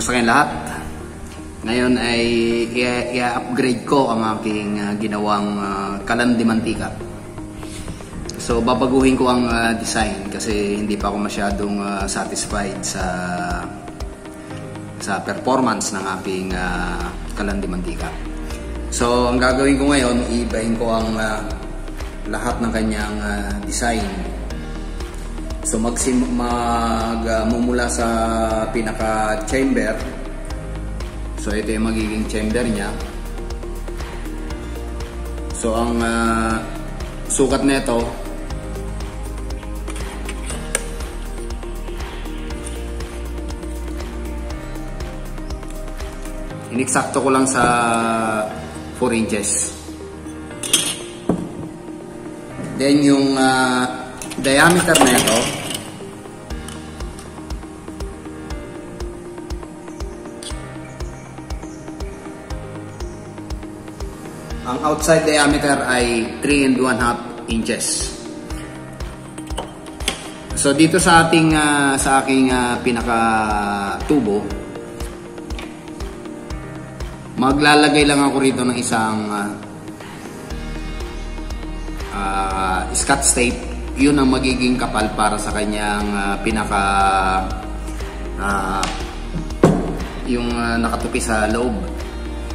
Kumusta kayong lahat? Ngayon ay i-upgrade ko ang aking ginawang kalan de mantika. So babaguhin ko ang design kasi hindi pa ako masyadong satisfied sa performance ng aking kalan de mantika. So ang gagawin ko ngayon, iibahin ko ang lahat ng kanyang design. So magmumula sa pinaka chamber. So ito yung magiging chamber niya. So ang sukat nito iniksakto ko lang sa 4 inches. Then yung diameter na ito ang outside diameter ay 3 1/2 inches. So dito sa ating sa aking pinaka tubo, maglalagay lang ako rito ng isang Scotch tape. Yun ang magiging kapal para sa kanyang pinaka yung nakatupi sa loob,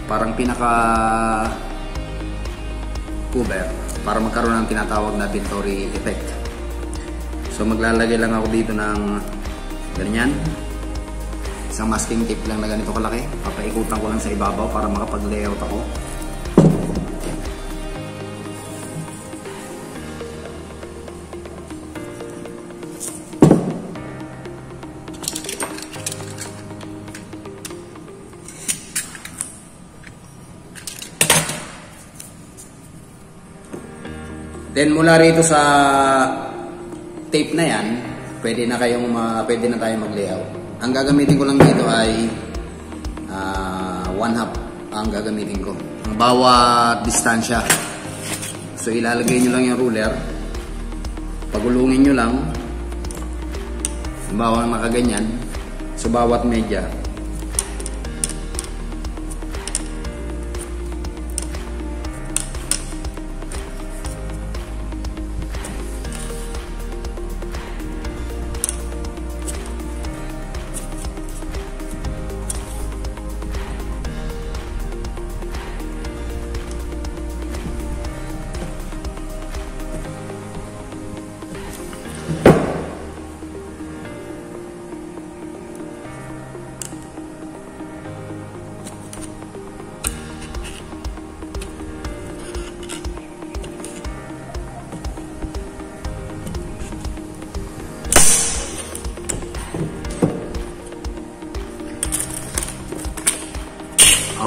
parang pinaka cover para magkaroon ng tinatawag na Venturi effect. So maglalagay lang ako dito ng ganyan, isang masking tape lang na ganito kalaki. Papaikutan ko lang sa ibabaw para makapag-layout ako. Then mula rito sa tape na yan, pwede na tayong mag-layout. Ang gagamitin ko lang dito ay 1/2 ang gagamitin ko. Ang bawat distansya. So ilalagay nyo lang yung ruler. Pagulungin nyo lang. Halimbawa nakaganyan. So bawat medya.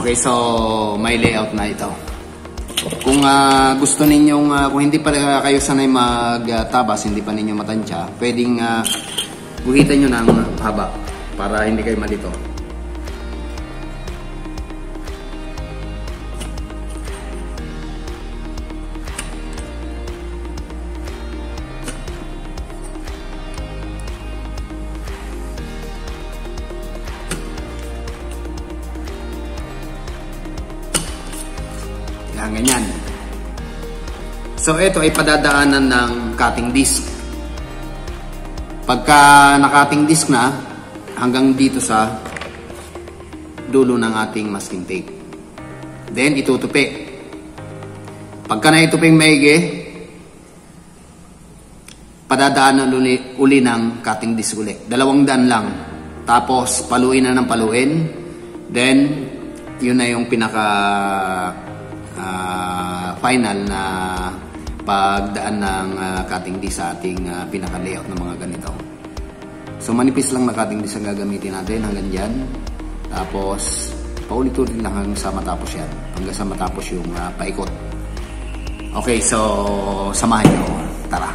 Okay, so may layout na ito. Kung gusto ninyong, kung hindi pa kayo sanay magtabas, hindi pa ninyo matansya, pwedeng guhitan nyo ng haba para hindi kayo malito. Ganyan. So ito ay padadaanan ng cutting disc. Pagka naka-cutting disc na, hanggang dito sa dulo ng ating masking tape. Then itutupi. Pagka naituping maigi, padadaanan uli ng cutting disc uli. 200 lang. Tapos paluin na ng paluin. Then yun na yung pinaka final na pagdaan ng cutting disc sa ating pinaka-layout ng mga ganito. So manipis lang na cutting disc ang gagamitin natin hanggang dyan. Tapos paulit-ulit lang hanggang sa matapos yan. Hanggang sa matapos yung paikot. Okay, so samahan nyo. Tara!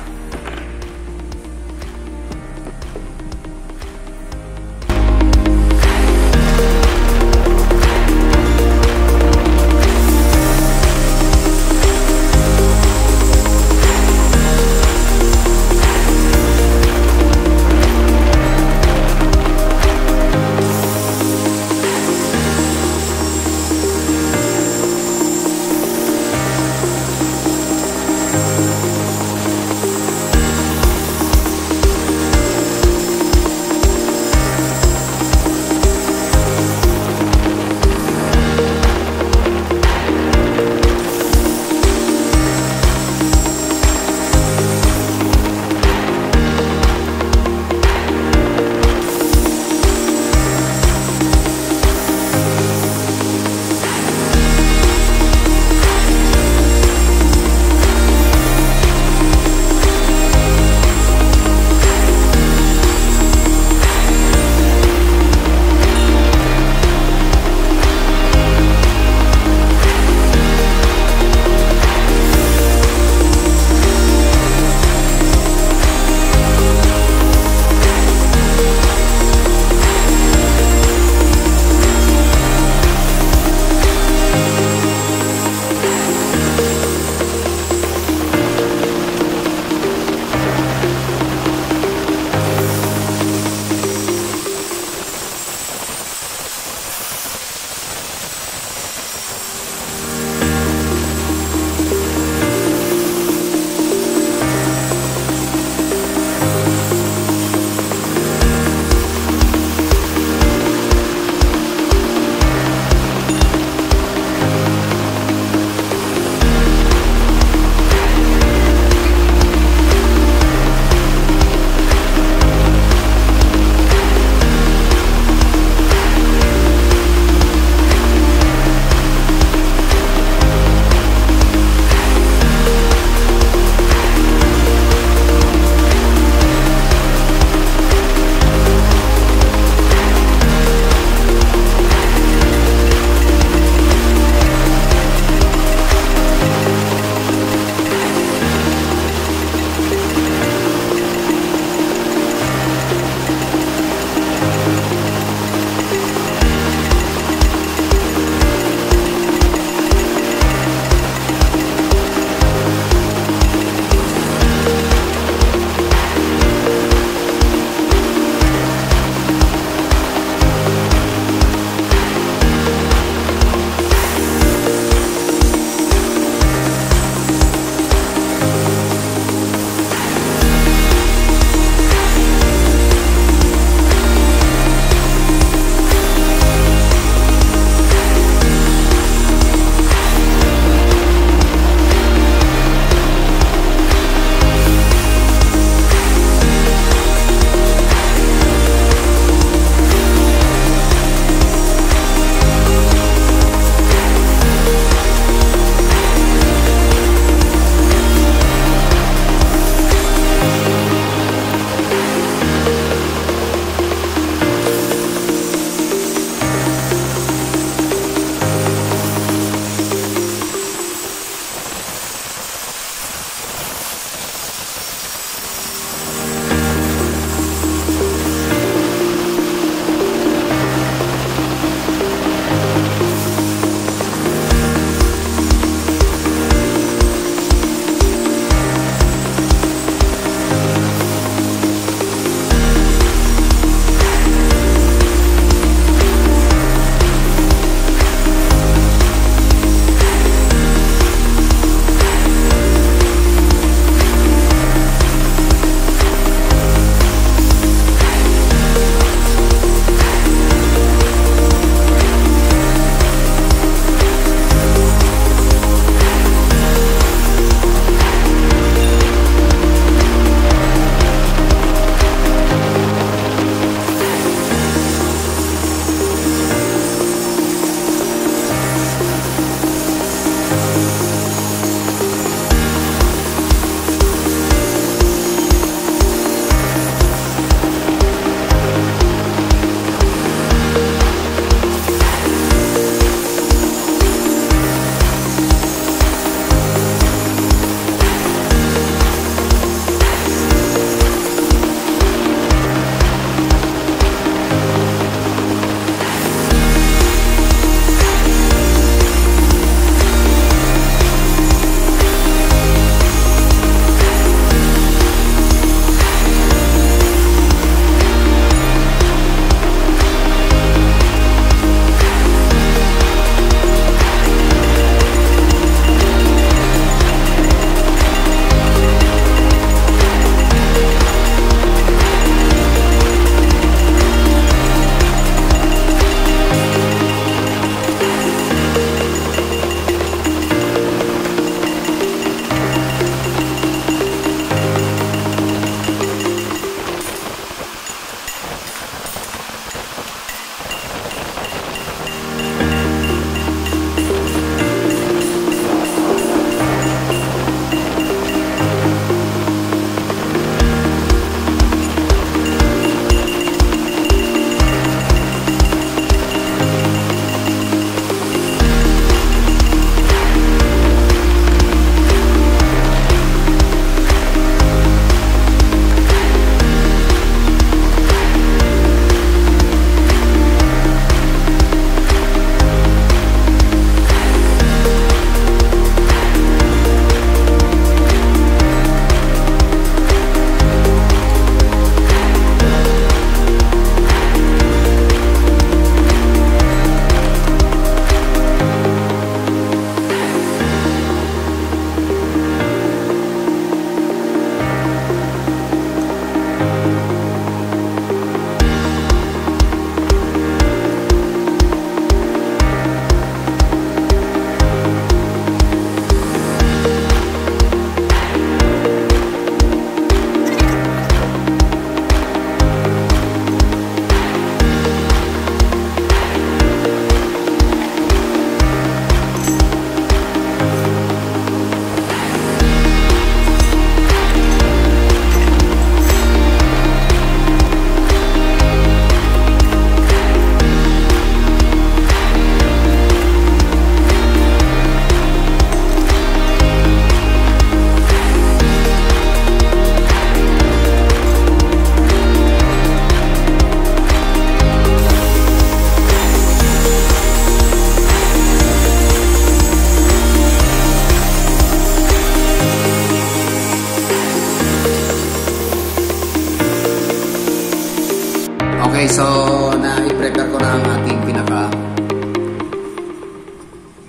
Okay, so na-prepare ko na ang ating pinaka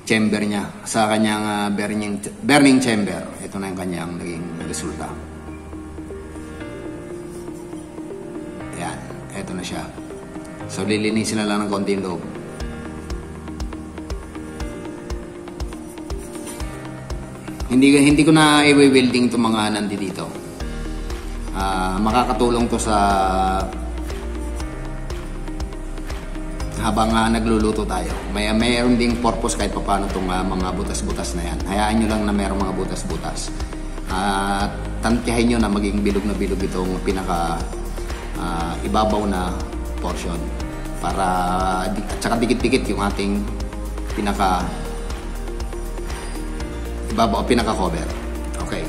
chamber niya sa kanyang burning chamber. Ito na yung kanyang naging resulta. Ayan, ito na siya. So lilinisin na lang ng konti yung loob. Hindi ko na i-welding itong mga nandito. Makakatulong to sa habang nagluluto tayo. Mayroon ding purpose kahit paano itong mga butas-butas na yan. Hayaan nyo lang na mayroong mga butas-butas. Tantyahin nyo na maging bilog na bilog itong pinaka ibabaw na portion. Para at saka dikit-dikit yung ating pinaka ibabaw, pinaka cover. Okay.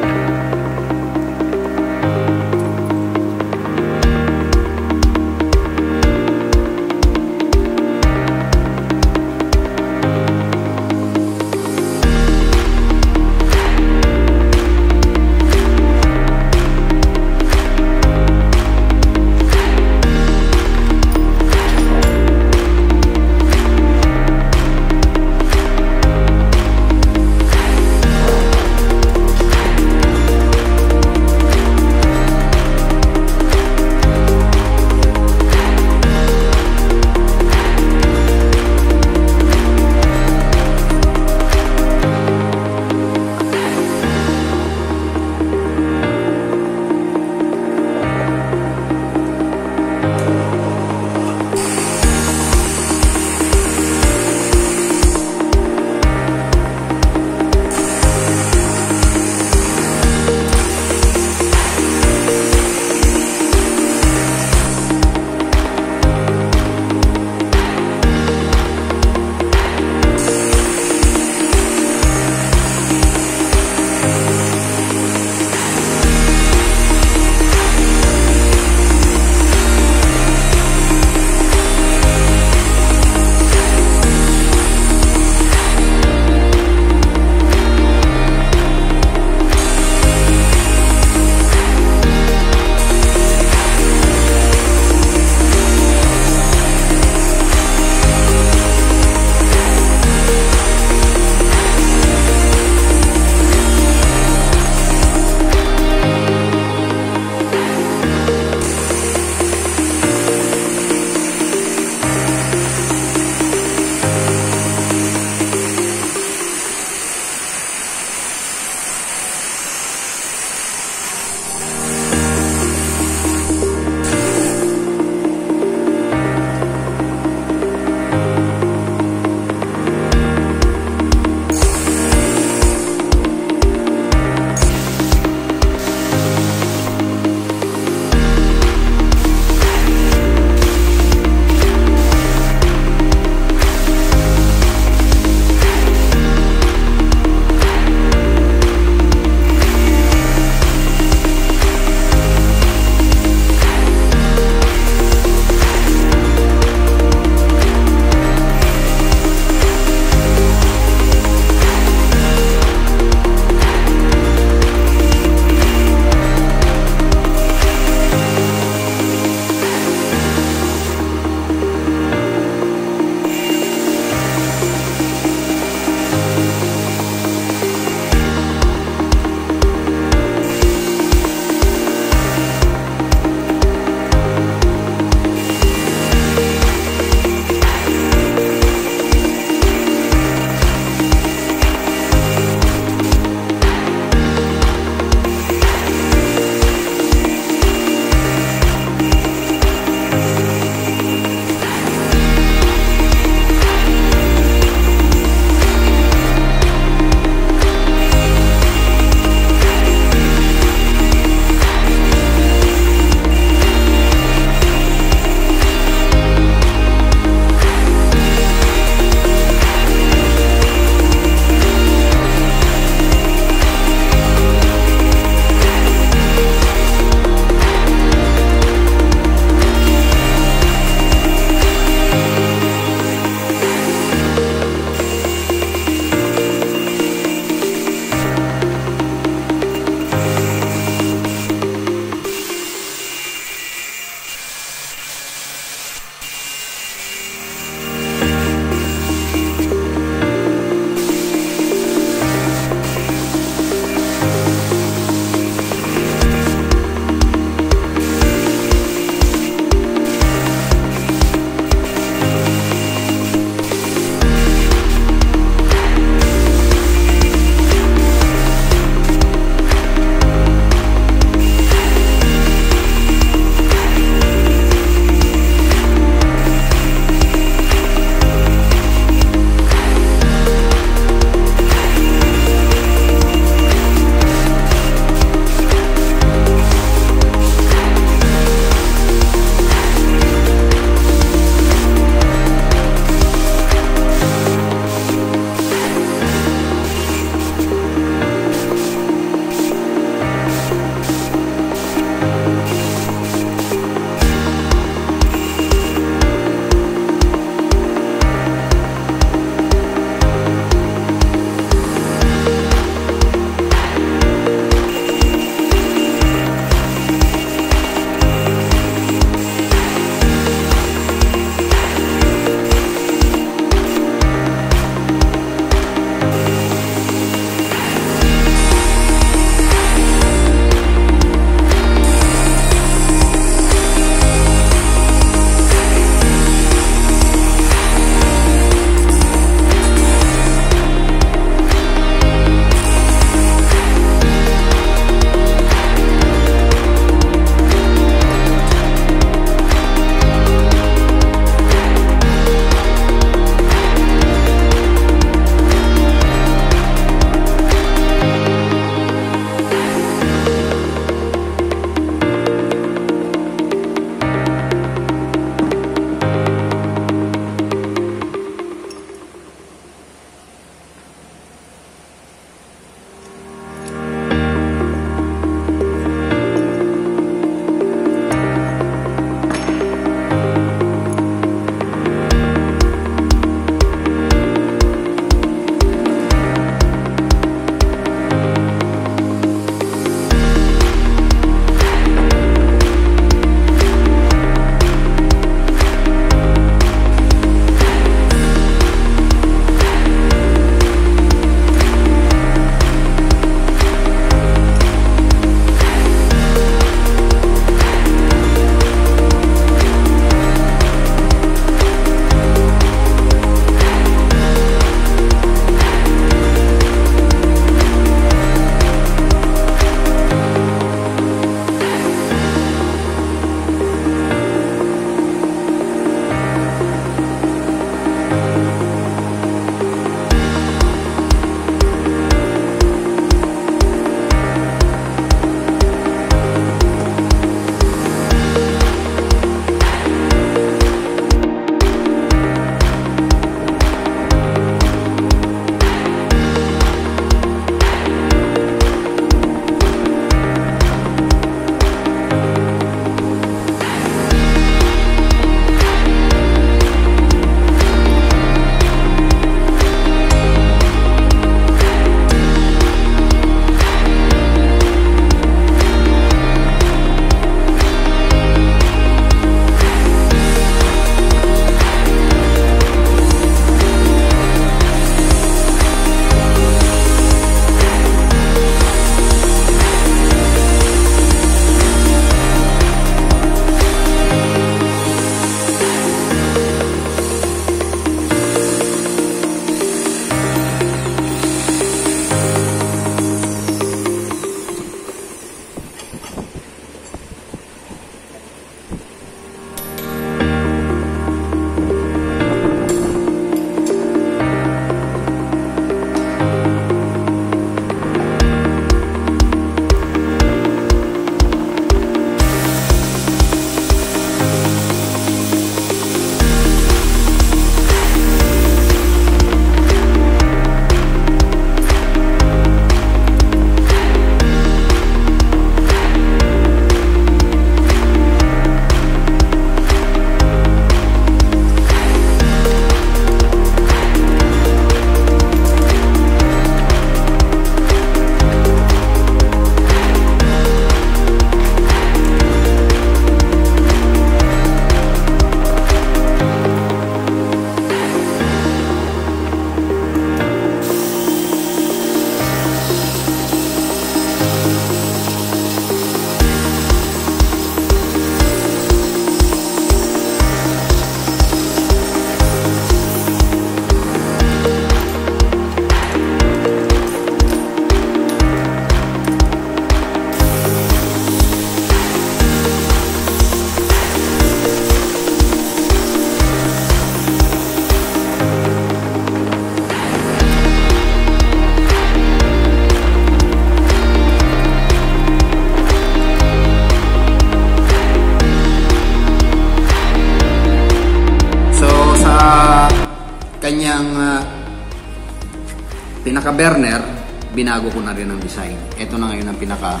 pinaka burner, binago ko na rin ang design. Ito na ngayon ang pinaka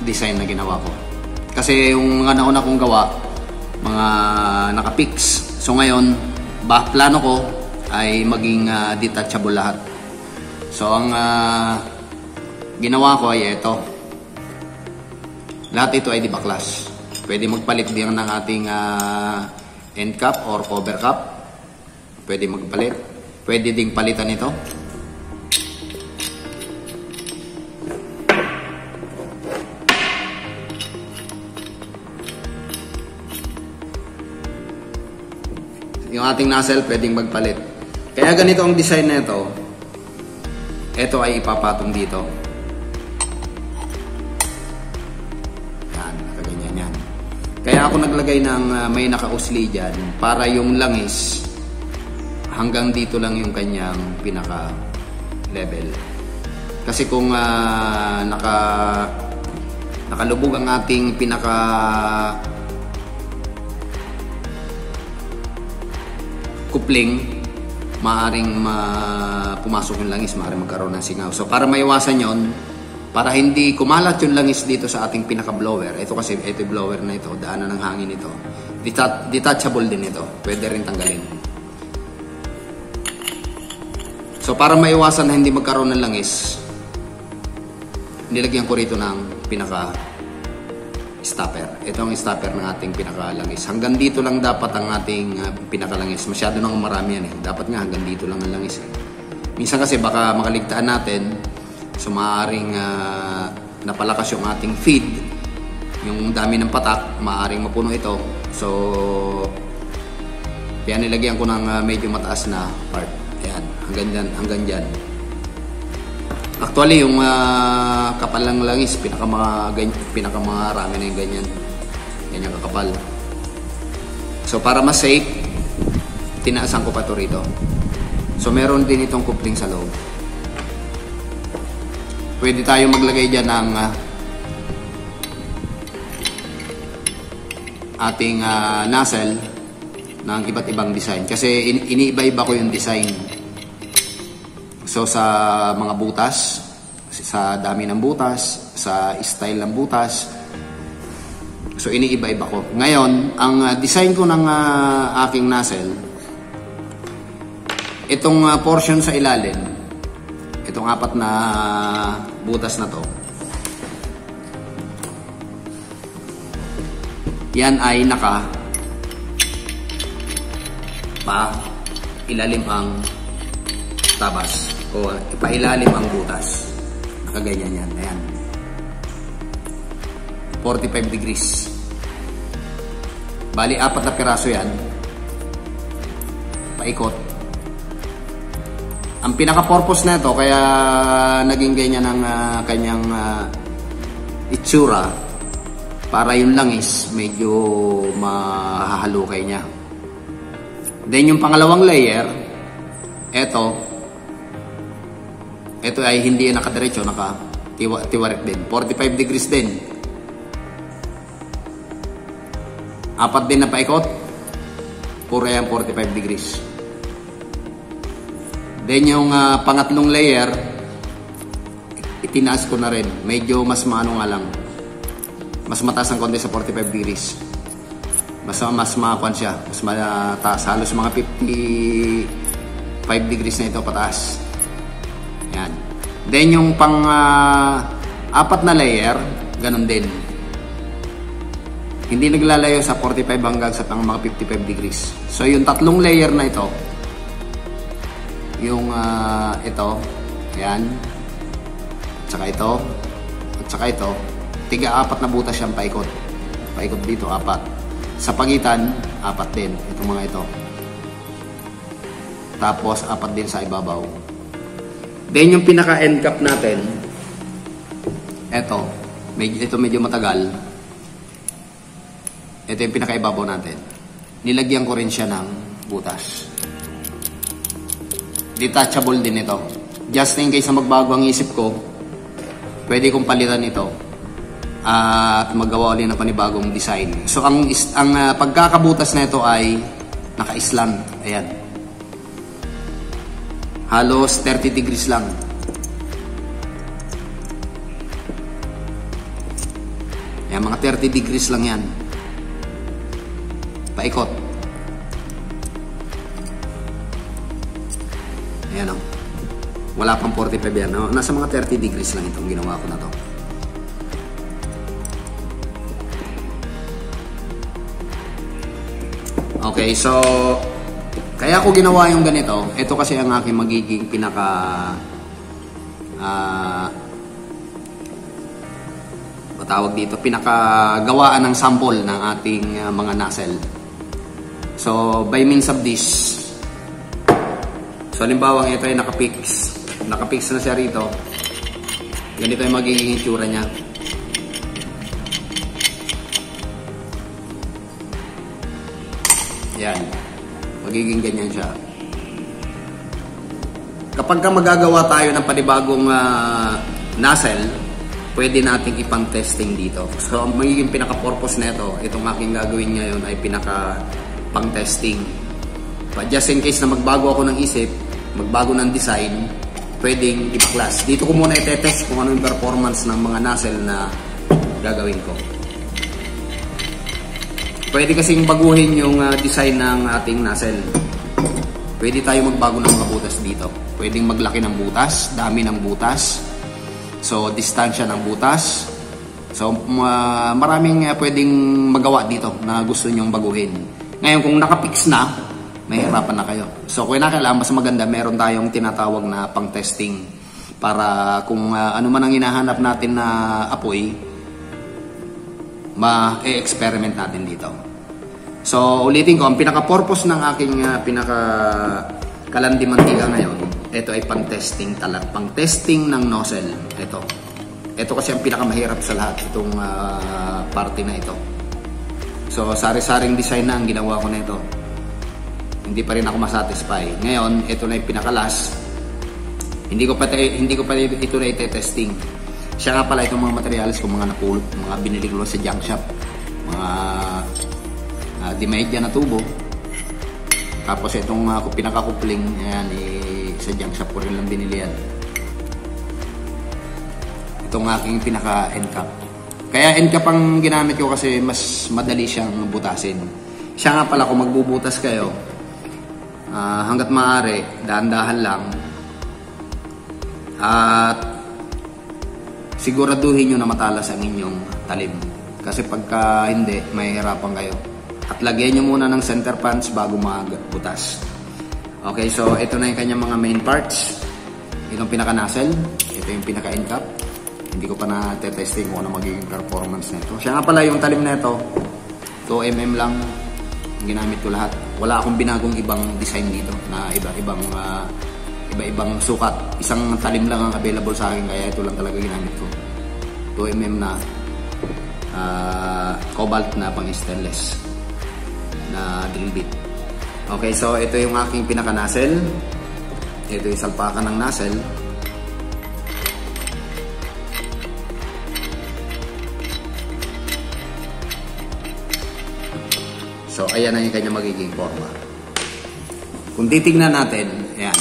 design na ginawa ko. Kasi yung mga nauna kong gawa, mga naka-fix. So ngayon, plano ko ay maging detachable lahat. So ang ginawa ko ay ito. Lahat ito ay dibaklas. Pwede magpalit din ng ating end cap or cover cap. Pwede magpalit. Pwede ding palitan ito. Yung ating nozzle pwedeng magpalit. Kaya ganito ang design na ito. Ito ay ipapatong dito. Yan, nakaganyan yan. Kaya ako naglagay ng may nakausli dyan para yung langis hanggang dito lang yung kanyang pinaka level. Kasi kung nakalubog ang ating pinaka kupling, maaring pumasok yung langis, maaring magkaroon ng singaw. So para maiwasan yon, para hindi kumalat yung langis dito sa ating pinaka-blower, ito kasi ito yung blower na ito, daanan ng hangin ito, detachable din ito, pwede rin tanggalin. So para maiwasan na hindi magkaroon ng langis, nilagyan ko rito ng pinaka-stopper. Ito ang stopper ng ating pinaka-langis. Hanggang dito lang dapat ang ating pinaka-langis. Masyado nang marami yan eh. Dapat nga hanggang dito lang ang langis eh. Minsan kasi baka makaligtaan natin, so maaaring napalakas yung ating feed, yung dami ng patak, maaaring mapuno ito. So kaya nilagyan ko ng medyo mataas na part. Ayan, hanggang dyan. Actually, yung kapal ng langis, pinakamarami na yung ganyan kakapal. So para mas safe, tinaasan ko pa ito rito. So meron din itong coupling sa loob. Pwede tayo maglagay dyan ng ating nozzle ng iba't ibang design. Kasi iniiba-iba ko yung design. So sa mga butas, sa dami ng butas, sa style ng butas, so iniiba-iba ko. Ngayon, ang design ko ng aking nozzle, itong portion sa ilalim, itong 4 na butas na to, yan ay ilalim ang tabas o ipailalim ang butas. Nakaganyan yan. Ayan. 45 degrees. Bali, 4 na piraso yan. Paikot. Ang pinaka-purpose na ito, kaya naging ganyan ang kanyang itsura, para yung langis medyo mahahalukay niya. Then yung pangalawang layer, ito ay hindi nakadiretso, naka-tiwarik din. 45 degrees din. 4 din na paikot. Puro yan 45 degrees. Then yung pangatlong layer, itinaas ko na rin. Medyo mas maano nga lang. Mas mataas ang konti sa 45 degrees. Mas makakuan siya. Mas mataas. Halos mga 55 degrees na ito pataas. Yan. Then yung pang-4 na layer, ganun din. Hindi naglalayo sa 45 hanggang sa pang mga 55 degrees. So yung 3 layer na ito, yung ito, yan, tsaka ito, at tsaka ito, tiga-4 na butas siyang paikot. Paikot dito, 4. Sa pagitan, 4 din. Itong mga ito. Tapos 4 din sa ibabaw. Then yung pinaka-end cap natin, ito medyo matagal. Ito yung pinaka-ibabaw natin. Nilagyan ko rin siya ng butas. Detachable din ito. Just in case na magbago ang isip ko, pwede kong palitan ito at magawa ulit ng panibagong design. So ang pagkakabutas na ito ay naka-slant. Ayan. Halos 30 degrees lang. Yan, mga 30 degrees lang yan. Paikot. Ayan o. Wala pang 45 yan. No? Nasa mga 30 degrees lang itong ginawa ko na to. Okay, so kaya ko ginawa yung ganito. Ito kasi ang aking magiging pinaka tawag dito, pinakagawaan ng sample ng ating mga nozzle. So, by means of this, so halimbawa ito ay nakapix na siya rito. Ganito yung magiging itsura niya. Yan. Magiging ganyan siya. Kapag ka magagawa tayo ng panibagong nozzle, pwede nating ipang-testing dito. So, magiging pinaka-purpose nito, itong aking gagawin ngayon ay pinaka-pang-testing. But just in case na magbago ako ng isip, magbago ng design, pwedeng ipaklas. Dito ko muna itetest kung ano yung performance ng mga nozzle na gagawin ko. Pwede kasing baguhin yung design ng ating nozzle. Pwede tayo magbago ng mga butas dito. Pwedeng maglaki ng butas, dami ng butas. So, distansya ng butas. So, maraming pwedeng magawa dito na gusto nyong baguhin. Ngayon, kung nakapix na, mahirapan na kayo. So, kung kailangan, mas maganda, meron tayong tinatawag na pang-testing. Para kung ano man ang hinahanap natin na apoy, ma-experiment natin dito. So, ulitin ko, ang pinaka-purpose ng aking pinaka-kalandi mantika ngayon, ito ay pang-testing talaga. Pang-testing ng nozzle. Ito kasi ang pinakamahirap sa lahat, itong parte na ito. So, sari-saring design na ang ginawa ko na ito. Hindi pa rin ako masatisfy. Ngayon, ito na yung pinaka-last. Hindi ko pa ito na ite-testing. Siya nga pala itong mga materials ko, mga napulot, mga binili ko sa junk shop. Mga dimedya na tubo. Tapos itong pinaka-coupling, ayan, sa junk shop ko rin lang binili yan. Itong aking pinaka-end cap. Kaya end cap ang ginamit ko kasi mas madali siyang butasin. Siya nga pala, kung magbubutas kayo, hanggat maaari, dahan-dahan lang. At siguraduhin nyo na matalas ang inyong talim. Kasi pagka hindi, mahihirapan kayo. At lagyan nyo muna ng center punch bago magbutas. Okay, so ito na yung kanyang mga main parts. Itong pinaka-nozzle. Ito yung pinaka-end cap. Hindi ko pa na-testing kung ano magiging performance nito. Siya nga pala yung talim na ito. 2mm lang. Ginamit ko lahat. Wala akong binagong ibang design dito na iba-ibang sukat. Isang talim lang ang available sa akin, kaya ito lang talaga ginamit ko. 2mm na cobalt na pang stainless na drill bit. Okay, so ito yung aking pinaka-nozzle. Ito yung salpakan ng nozzle. So ayan na yung kanya magiging forma. Kung titignan natin, ayan,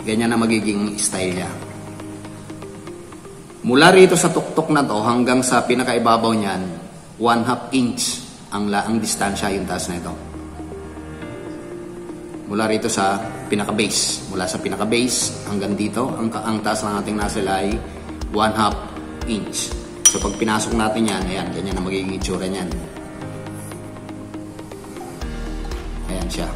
ganyan na magiging style niya. Mula rito sa tuktok na to hanggang sa pinakaibabaw niyan, 1/2 inch ang distansya yung taas na ito. Mula rito sa pinaka-base. Mula sa pinaka-base hanggang dito, ang taas ng ating nozzle ay 1/2 inch. So pag pinasok natin yan, ayan, ganyan na magiging itsura niyan. Ayan siya.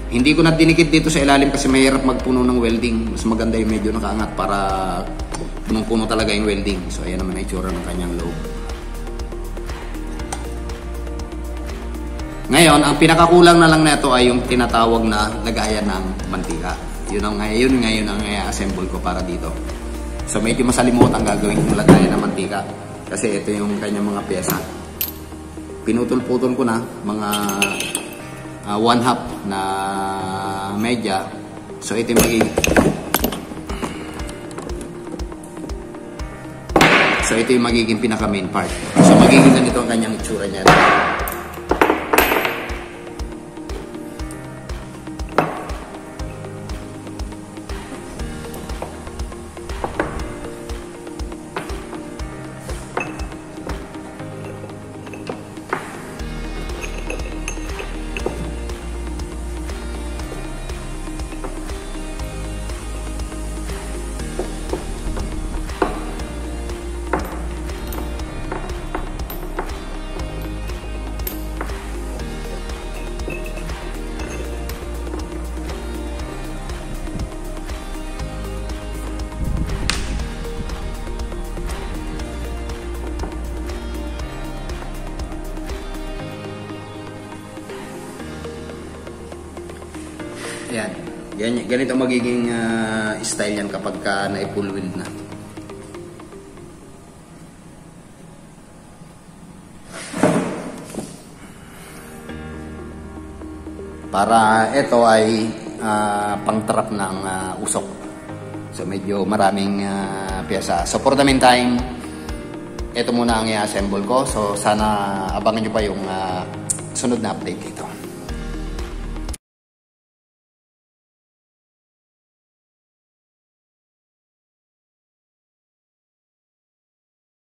Hindi ko na dinikit dito sa ilalim kasi mahirap magpuno ng welding. Mas maganda yung medyo nakaangat para punong-puno talaga yung welding. So ayan naman ang itsura ng kanyang loob. Ngayon, ang pinakakulang na lang nito ay yung tinatawag na lagayan ng mantika. Yun ngayon ang i-assemble ko para dito. So medyo masalimot ang gagawin kong lagayan ng mantika. Kasi ito yung kanyang mga pyesa. Pinutol-putol ko na mga 1/2 na medya. So ito yung magiging pinaka main part. So magiging ganito ang kanyang itsura niya. Ayan. Ganito magiging style yan kapag na-full wheel na. Para ito ay pang-trap ng usok. So medyo maraming pyesa. So for the meantime, ito muna ang i-assemble ko. So sana abangan nyo pa yung sunod na update dito.